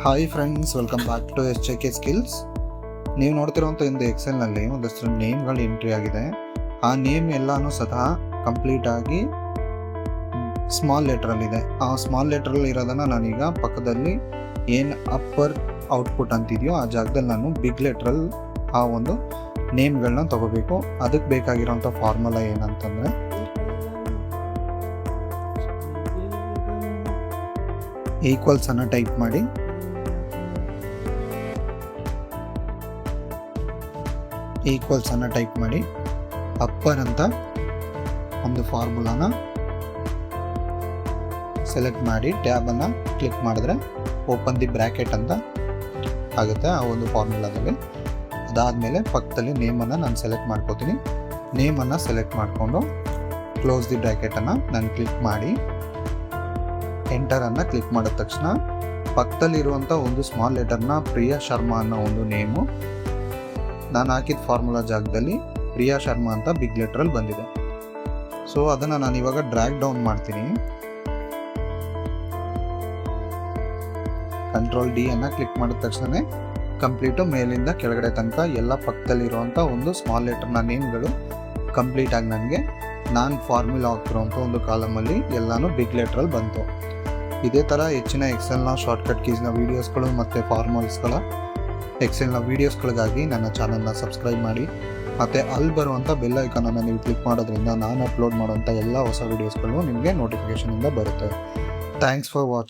Hi friends, welcome back to SJK skills. ನೀವು ನೋಡ್ತಿರೋಂಥ ಒಂದು ಎಕ್ಸೆಲ್ನಲ್ಲಿ ಒಂದಷ್ಟು ನೇಮ್ಗಳು ಎಂಟ್ರಿ ಆಗಿದೆ. ಆ ನೇಮ್ ಎಲ್ಲಾನು ಸಹ ಕಂಪ್ಲೀಟಾಗಿ ಸ್ಮಾಲ್ ಲೆಟ್ರಲ್ಲಿದೆ. ಆ ಸ್ಮಾಲ್ ಲೆಟ್ರಲ್ಲಿ ಇರೋದನ್ನು ನಾನೀಗ ಪಕ್ಕದಲ್ಲಿ ಏನು ಅಪ್ಪರ್ ಔಟ್ಪುಟ್ ಅಂತಿದೆಯೋ ಆ ಜಾಗದಲ್ಲಿ ನಾನು ಬಿಗ್ ಲೆಟ್ರಲ್ಲಿ ಆ ಒಂದು ನೇಮ್ಗಳನ್ನ ತಗೋಬೇಕು. ಅದಕ್ಕೆ ಬೇಕಾಗಿರೋಂಥ ಫಾರ್ಮುಲಾ ಏನಂತಂದರೆ ಈಕ್ವಲ್ಸನ್ನು ಟೈಪ್ ಮಾಡಿ, ಅಪ್ಪರ್ ಅಂತ ಒಂದು ಫಾರ್ಮುಲಾನ ಸೆಲೆಕ್ಟ್ ಮಾಡಿ ಟ್ಯಾಬನ್ನು ಕ್ಲಿಕ್ ಮಾಡಿದ್ರೆ ಓಪನ್ ದಿ ಬ್ರ್ಯಾಕೆಟ್ ಅಂತ ಆಗುತ್ತೆ ಆ ಒಂದು ಫಾರ್ಮುಲಾದಲ್ಲಿ. ಅದಾದಮೇಲೆ ಪಕ್ಕದಲ್ಲಿ ನೇಮನ್ನು ನಾನು ಸೆಲೆಕ್ಟ್ ಮಾಡ್ಕೋತೀನಿ. ನೇಮನ್ನು ಸೆಲೆಕ್ಟ್ ಮಾಡಿಕೊಂಡು ಕ್ಲೋಸ್ ದಿ ಬ್ರ್ಯಾಕೆಟನ್ನು ನಾನು ಕ್ಲಿಕ್ ಮಾಡಿ ಎಂಟರನ್ನು ಕ್ಲಿಕ್ ಮಾಡಿದ ತಕ್ಷಣ ಪಕ್ಕದಲ್ಲಿರುವಂಥ ಒಂದು ಸ್ಮಾಲ್ ಲೆಟರ್ನ ಪ್ರಿಯಾ ಶರ್ಮಾ ಅನ್ನೋ ಒಂದು ನೇಮು ನಾನು ಹಾಕಿದ ಫಾರ್ಮುಲಾ ಜಾಗದಲ್ಲಿ ಪ್ರಿಯಾ ಶರ್ಮಾ ಅಂತ ಬಿಗ್ ಲೆಟ್ರಲ್ಲಿ ಬಂದಿದೆ. ಸೊ ಅದನ್ನು ನಾನು ಇವಾಗ ಡ್ರ್ಯಾಗ್ ಡೌನ್ ಮಾಡ್ತೀನಿ. ಕಂಟ್ರೋಲ್ D ಅನ್ನು ಕ್ಲಿಕ್ ಮಾಡಿದ ತಕ್ಷಣ ಕಂಪ್ಲೀಟು ಮೇಲಿಂದ ಕೆಳಗಡೆ ತನಕ ಎಲ್ಲ ಪಕ್ಕದಲ್ಲಿರುವಂಥ ಒಂದು ಸ್ಮಾಲ್ ಲೆಟರ್ನ ನೇಮ್ಗಳು ಕಂಪ್ಲೀಟಾಗಿ ನನಗೆ ನಾನು ಫಾರ್ಮುಲಾ ಹಾಕಿರೋಂಥ ಒಂದು ಕಾಲಮಲ್ಲಿ ಎಲ್ಲನೂ ಬಿಗ್ ಲೆಟ್ರಲ್ಲಿ ಬಂತು. ಇದೇ ಥರ ಹೆಚ್ಚಿನ ಎಕ್ಸೆಲ್ನ ಶಾರ್ಟ್ಕಟ್ ಕೀಸ್ನ ವೀಡಿಯೋಸ್ಗಳು ಮತ್ತು ಫಾರ್ಮುಲಾಸ್ಗಳ ಎಕ್ಸೆಲ್ನ ವೀಡಿಯೋಸ್ಗಳಿಗಾಗಿ ನನ್ನ ಚಾನಲ್ನ ಸಬ್ಸ್ಕ್ರೈಬ್ ಮಾಡಿ. ಮತ್ತು ಅಲ್ಲಿ ಬರುವಂಥ ಬೆಲ್ ಐಕಾನನ್ನು ನೀವು ಕ್ಲಿಕ್ ಮಾಡೋದ್ರಿಂದ ನಾನು ಅಪ್ಲೋಡ್ ಮಾಡುವಂಥ ಎಲ್ಲ ಹೊಸ ವೀಡಿಯೋಸ್ಗಳು ನಿಮಗೆ ನೋಟಿಫಿಕೇಷನಿಂದ ಬರುತ್ತೆ. Thanks for watching.